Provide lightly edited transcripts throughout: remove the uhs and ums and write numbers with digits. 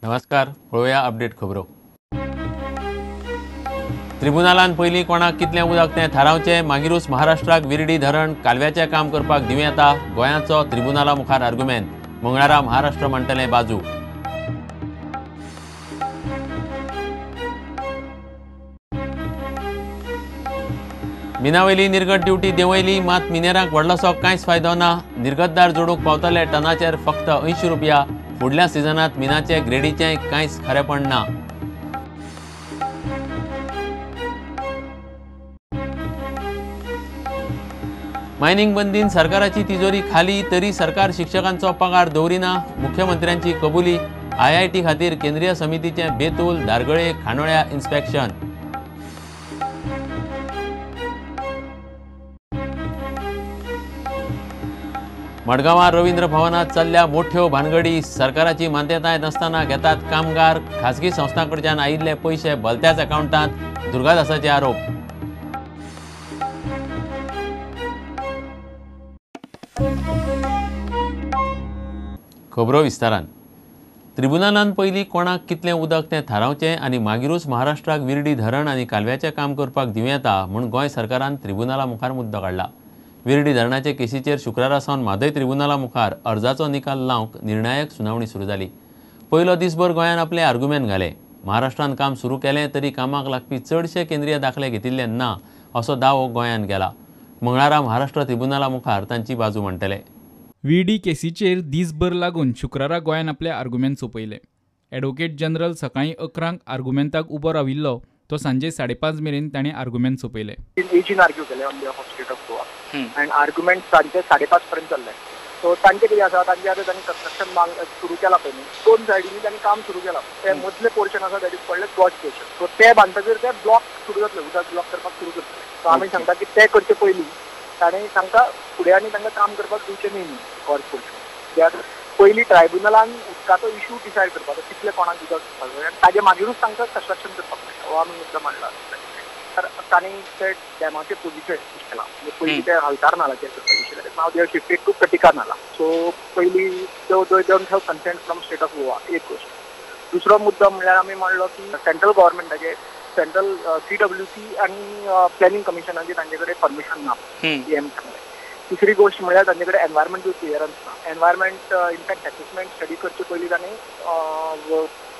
नमस्कार, पळोवया अपडेट खबरो. ट्रिब्युनलान पयलीं कोणाक कितलें उदक तें थारावचें, मागीरूच महाराष्ट्राक विर्डी धरण कालव्याचें काम करपाक दिवं येता. गोंयाचो ट्रिब्युनला मुखार आर्ग्युमेंट. मंगळारा महाराष्ट्र मांडटलें बाजू. मिनावयली निर्गत ड्युटी देंवयली, मात मिनेरांक व्हडलोसो कांयच फायदो ना. निर्गतदार जोडूंक पावतले टनाचेर फक्त 80 रुपया. फुडल्या सिजनांत मिनाचे ग्रेडीचें कांयच खरेंपण ना. मायनिंग बंदीन सरकाराची तिजोरी खाली, तरी सरकार शिक्षकांचो पगार दवरिना. मुख्यमंत्र्यांची कबुली. IIT खातीर केंद्रीय समितीचें बेतूल, धारगळे, खांडोळ्या इन्स्पेक्शन. मडगांवां रवींद्र भवनात चल्ल्या मोठ्यो भानगडी. सरकाराची मान्यताय नासतना घेतात कामगार. खासगी संस्थांकडच्यान आयिल्ले पयशे भलत्याच अकावंटांत. दुर्गादासाचे आरोप. खबरो विस्तारान. ट्रिब्युनलान पयलीं कोणाक कितलें उदक तें थारावचें आनी मागीरूच महाराष्ट्राक विर्डी धरण आनी कालव्याचें काम करपाक दिवं येता म्हूण गोंय सरकारान ट्रिब्युनला मुखार मुद्दो काडला. विर्डी धरणाचे केसीचेर शुक्रारा सावन म्हादय ट्रिब्युनला मुखार अर्जाचो निकाल लावंक निर्णायक सुनावणी सुरू जाली. पयलो दिसभर गोंयान आपले आर्ग्युमेंट घाले. महाराष्ट्रान काम सुरू केलें तरी कामाक लागपी चडशे केंद्रीय दाखले घेतिल्ले ना असो दावो गोंयान केला. मंगळारा महाराष्ट्र ट्रिब्युनला मुखार तांची बाजू मांडटले. विडी केसीचेर दिसभर लागून शुक्रारा गोंयान आपले आर्ग्युमेंट सोंपयले. एडव्होकेट जनरल सकाळीं 11 आर्ग्युमेंटाक उबो राविल्लो तो सांजे 5:30 मेरेन ताणें आर्ग्युमेंट सोंपयले. आर्ग्यू केले on behalf of state of Goa end argument सांजे 5:30 पर्यंत चल्ले. सो तांचे कितें आसा, तांचे आतां तांणी कंस्ट्रक्शन सुरू केला पळय न्ही, 2 सायडींनी तांणी काम सुरू केलां. ते मदले पोर्शन आसा that is called God portion. So ते बांदतकीर ते ब्लॉक सुरू जातले, उदक ब्लॉक करपाक सुरू करतले. सो आमी सांगता की ते करचे पयलीं ताणें तांकां फुडें आनी तांकां काम करपाक दिवचें न्ही गॉड पोर्शन. कित्याक पयलीं ट्रायब्युनलान उदकाचो इशू डिसायड करपाचो, कितले कोणाक उदक दिवपाक जाय, आनी ताजे मागीरूच तांकां कंस्ट्रक्शन करपाक मेळटा. हो आमी मुद्दो मांडला. तर तांणी ते डॅमाचे पोजिशन केलां. पयलीं ते हलकार नालाचेर करपाक दिशिल्ले, नाव दे आर शिफ्टेड टू कटिका नाला. सो पयलीं they don't have consent from state of Goa. एक गोश्ट. दुसरो मुद्दो म्हणल्यार आमी मांडलो की सेंट्रल गव्हर्मेंटाचे सेंट्रल CWC आनी प्लॅनिंग कमिशनाचे तांचे कडेन परमिशन ना. तिसरी गोष्ट म्हणल्यार तांचे कडेन एनवायरमेंटल क्लियरन्स ना. एनवायरमेंट इम्पॅक्ट असेसमेंट स्टडी करचे पयलीं तांणी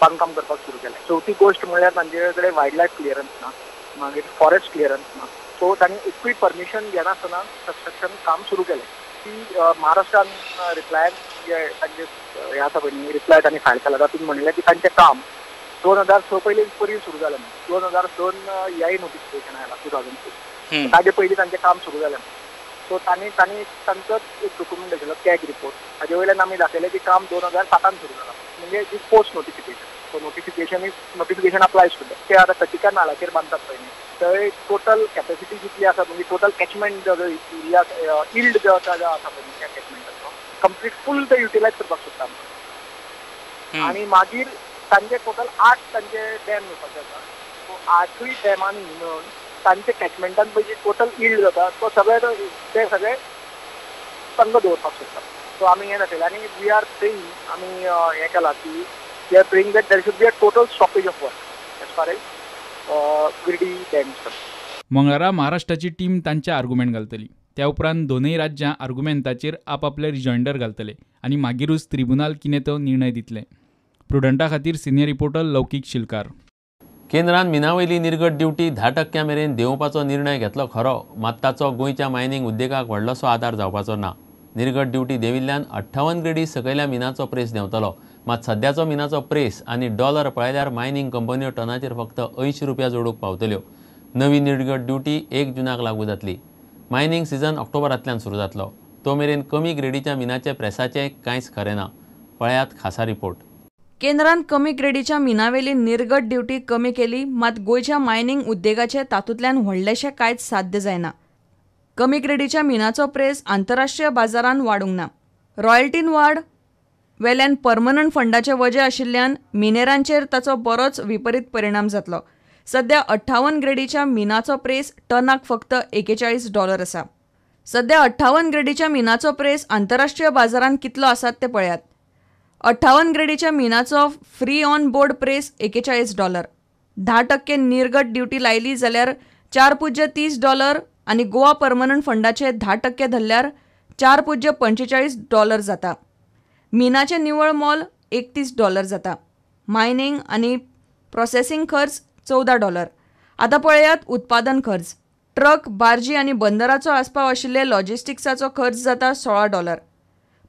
बांदकाम करपाक सुरू केलें. चवथी गोष्ट म्हणल्यार तांचे कडेन वायल्ड लायफ क्लियरन्स ना, मागीर फॉरेस्ट क्लियरन्स ना. सो तांणी एकूय परमिशन घेनासतना कंस्ट्रक्शन काम सुरू केलें. ती महाराष्ट्रान रिप्लायन जे तांचे हें आसा पळय न्ही, रिप्लाय तांणी फायल केला तातूंत म्हणलें की तांचें काम 2006 पयलीं सुरू जालें. 2002 ह्याय नोटिफिकेशन आयलां 2006. ताजे पयलीं तांचें काम सुरू जालें. सो तांणी तांचोच एक डॉक्युमेंट आशिल्लो कॅग रिपोर्ट, हाजे वयल्यान आमी दाखयलें की काम 2007 सुरू जालां. म्हणजे the post notification. So notification applies to ते आतां कटिका नालाचेर बांदतात पळय न्ही, थंय टोटल कॅपेसिटी जितली आसा, म्हणजे टोटल कॅचमेंट एरिया इल्ड जो आसा पळय न्ही, त्या कॅचमेंटाचो कंप्लीट फूल ते युटिलायज करपाक सोदता आमी. आनी मागीर तांचे टोटल 8 तांचे डॅम येवपाचे आसा. सो 8य डॅमांनी मेळून तांचे कॅचमेंटान पळय जी टोटल इल्ड जाता तो ते सगळे तांकां दवरपाक सोदता. सो आमी हें दाखयलें आनी वी आर प्रेइंग, आमी हें केलां की we are praying that there should be a total stoppage of work as far as Virdi dams. मंगळारा महाराष्ट्राची टीम तांचे आर्ग्युमेंट घालतली. त्या उपरांत दोनूय राज्यां आर्ग्युमेंटाचेर आपआपले रिजॉइंडर घालतले आनी मागीरूच ट्रिब्युनल कितें तो निर्णय दितले. प्रुडंटा खातीर सिनियर रिपोर्टर लौकीक शिलकार. केंद्रान मिनावयली निर्गत ड्युटी 10% मेरेन देंवोवपाचो निर्णय घेतलो खरो, मात ताचो गोंयच्या मायनिंग उद्देगाक व्हडलोसो आदार जावपाचो ना. निर्गत ड्युटी देंविल्ल्यान 58 ग्रेडी सकयल्या मिनाचो प्रेस देंवतलो, मात सद्याचो मिनाचो प्रेस आनी डॉलर पळयल्यार मायनिंग कंपन्यो टनाचेर फक्त 80 रुपया जोडूंक पावतल्यो. नवी निर्गत ड्युटी 1 जूनाक लागू जातली. मायनिंग सिजन ऑक्टोबरांतल्यान सुरू जातलो. तो मेरेन कमी ग्रेडीच्या मिनाचे प्रेसाचें कांयच खरें ना. पळयात खासा रिपोर्ट. केंद्रान कमी ग्रेडीच्या मिनावेली निर्गत ड्युटी कमी केली, मात गोंयच्या मायनिंग उद्देगाचे तातूंतल्यान व्हडलेशें कांयच साध्य जायना. कमी ग्रेडीच्या मिनाचो प्रेस आंतरराष्ट्रीय बाजारांत वाडूंक ना. रॉयल्टीन वाड वेल्यान परमनंट फंडाचे वजे आशिल्ल्यान मिनेरांचेर ताचो बरोच विपरीत परिणाम जातलो. सध्या 58 ग्रेडीच्या मिनाचो प्रेस टनाक फक्त $41 आसा. सध्या 58 ग्रेडीच्या मिनाचो प्रेस आंतरराष्ट्रीय बाजारांत कितलो आसात ते पळयात. 58 ग्रेडीच्या मिनाचो फ्री ऑन बोर्ड प्रेस $41, 10% निर्गट ड्युटी लायली जाल्यार $4.30 आणि गोवा परमनंट फंडाचे 10% धरल्यार $4.45 जाता. मिनाचे निवळ मोल $31 जाता. मायनिंग आणि प्रोसेसिंग खर्च $14. आता पळयात उत्पादन खर्च. ट्रक, बार्जी आणि बंदराचो आस्पाव आशिल्ले लॉजिस्टिक्साचो खर्च जाता $16.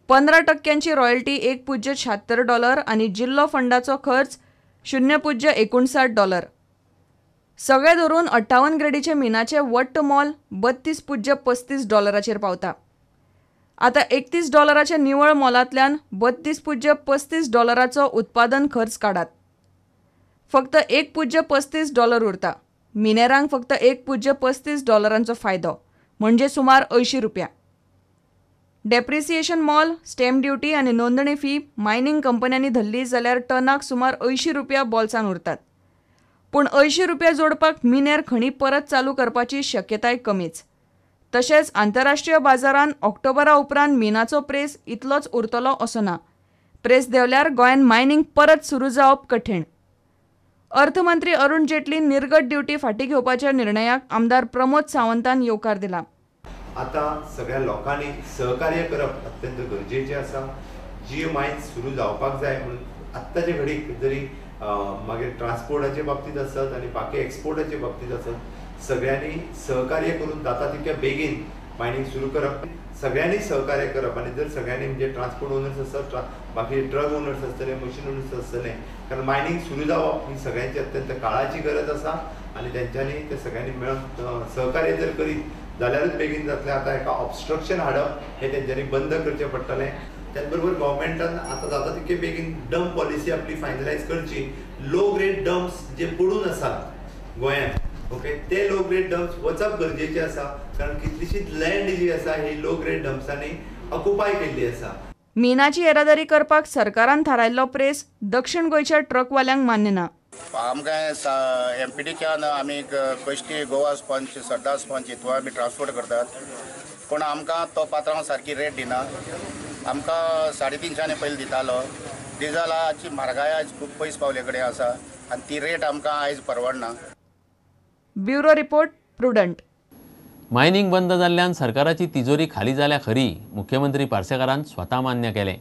15% रॉयल्टी $1.76 आणि जिल्लो फंडाचो खर्च $0.59. सगळे धरून 58 ग्रेडीचे मिनाचे वट्ट मोल $32.35 पावता. आता $31 निवळ मोलांतल्यान $32.35 उत्पादन खर्च काडात. फक्त $1.35 उरता. मिनेरांक फक्त $1.35 फायदो म्हणजे सुमार ₹80. डेप्रिसिएशन मोल, स्टॅम्प ड्युटी आणि नोंदणी फी मायनिंग कंपन्यांनी धरली जाल्यार टनाक सुमार ₹80 बोल्सान उरतात. पूण ₹80 जोडपाक मिनेर खणी परत चालू करपाची शक्यताय कमीच. तशेंच आंतरराष्ट्रीय बाजारांत ऑक्टोबरा उपरांत मिनाचो प्रेस इतलोच उरतलो असो ना. प्रेस देंवल्यार गोंयांत मायनिंग परत सुरू जावप कठीण. अर्थमंत्री अरुण जेटलीन निर्गट ड्युटी फाटीं घेवपाच्या निर्णयाक आमदार प्रमोद सावंतान येवकार दिला. आता सगळ्या लोकांनी सहकार्य करप अत्यंत गरजेचें आसा. जी मायन्स सुरू जावपाक जाय म्हणून आत्ताचे घडीक जरी मागीर ट्रान्सपोर्टाचे बाबतींत आसत आनी बाकी एक्सपोर्टाचे बाबतींत आसत, सगळ्यांनी सहकार्य करून जाता तितक्या बेगीन मायनिंग सुरू करप. सगळ्यांनी सहकार्य करप आनी जर सगळ्यांनी म्हणजे ट्रान्सपोर्ट ओनर्स आसत, बाकी ट्रक ओनर्स आसतले, मशीन ओनर्स आसतले, कारण मायनिंग सुरू जावप ही सगळ्यांची अत्यंत काळाची गरज आसा आनी तेंच्यांनी ते सगळ्यांनी मेळून सहकार्य जर करीत जाल्यारूच बेगीन जातलें. आतां हेका ऑब्स्ट्रक्शन हाडप हें तेंच्यांनी बंद करचें पडटलें. त्याच बरोबर गव्हर्मेंटान आतां जाता तितके बेगीन डंप पॉलिसी आपली फायनलायज करची. लो ग्रेड डंप्स जे पडून आसात गोंयांत, ओके, ते लो ग्रेड डंप्स वचप गरजेचें आसा, कारण कितलीशीच लँड जी आसा ही लो ग्रेड डंप्सांनी ऑक्युपाय केल्ली आसा. मिनाची येरादारी करपाक सरकारान थारायल्लो प्रेस दक्षिण गोंयच्या ट्रकवाल्यांक मान्य ना. आमकां एमपीडीच्यान आमी कश्टी गोवा स्पंज, सरदार स्पंज हितून आमी ट्रान्सपोर्ट करतात, पूण आमकां तो पात्रांव सारकी रेट दिना. आमकां 350 पयलीं दितालो. डिझलाची म्हारगाय आयज खूब पयस पावले कडेन आसा आनी ती रेट आमकां आयज परवडना. Bureau report, prudent. मायनिंग बंद जाल्ल्यान सरकाराची तिजोरी खाली जाल्या खरी, मुख्यमंत्री पार्सेकारान स्वता मान्य केलें.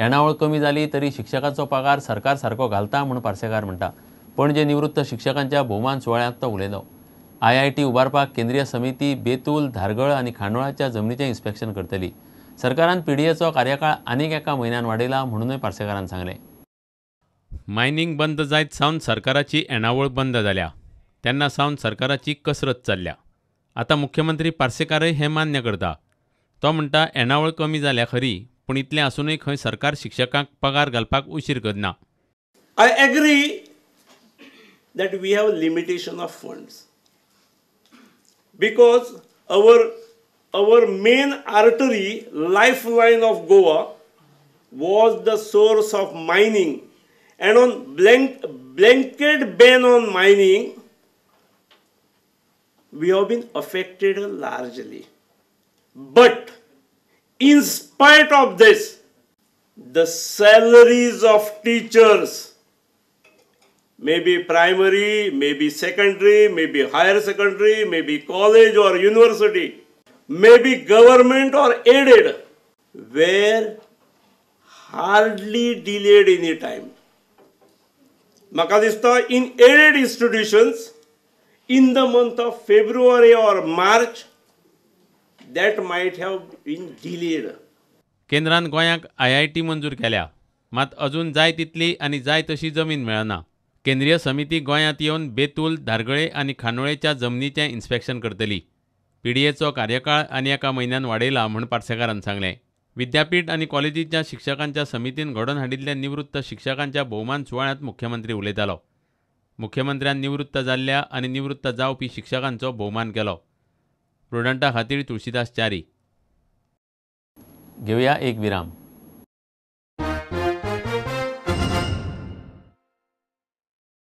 येणावळ कमी जाली तरी शिक्षकाचो पगार सरकार सारको घालता म्हूण पार्सेकार म्हणटा. पणजे निवृत्त शिक्षकांच्या भोवमान सुवाळ्यांत तो उलयलो. IIT उबारपाक केंद्रीय समिती बेतूल, धारगळ आनी खांडोळाच्या जमनीचें इन्स्पेक्शन करतली. सरकारान PDAचो कार्यकाळ आनीक एका म्हयन्यान वाडयला म्हणूनय पार्सेकारान सांगलें. मायनिंग बंद जायत सावन सरकाराची येणावळ बंद जाल्या. तेन्ना सावन सरकाराची कसरत चल्ल्या. आतां मुख्यमंत्री पार्सेकारय हें मान्य करता. तो म्हणटा येणावळ कमी जाल्या खरी, पूण इतलें आसूनय खंय सरकार शिक्षकांक पगार घालपाक उशीर करना. I agree that we have limitation of funds because our main artery, lifeline of Goa, was the source of mining, and on blanket ban on mining, we have been affected largely. But in spite of this, the salaries of teachers, maybe primary, maybe secondary, maybe higher secondary, maybe college or university, maybe government or aided, were hardly delayed any time. Maka dista in aided institutions, in the month of February or March, that might have been delayed. केंद्रान गोंयांक IIT मंजूर केल्या, मात अजून जाय तितली आनी जाय तशी जमीन मेळना. केंद्रीय समिती गोंयांत येवन बेतूल, धारगळे आनी खांडोळेच्या जमनीचें इन्स्पेक्शन करतली. PDAचो कार्यकाळ आनी एका म्हयन्यान वाडयला म्हूण पार्सेकारान सांगलें. विद्यापीठ आनी कॉलेजीच्या शिक्षकांच्या समितीन घडोवन हाडिल्ल्या निवृत्त शिक्षकांच्या भोवमान सुवाळ्यांत मुख्यमंत्री उलयतालो. मुख्यमंत्र्यान निवृत्त जाल्ल्या आनी निवृत्त जावपी शिक्षकांचो भोवमान केलो. प्रुडंटा खातीर तुळशीदास च्यारी. घेवया एक विराम.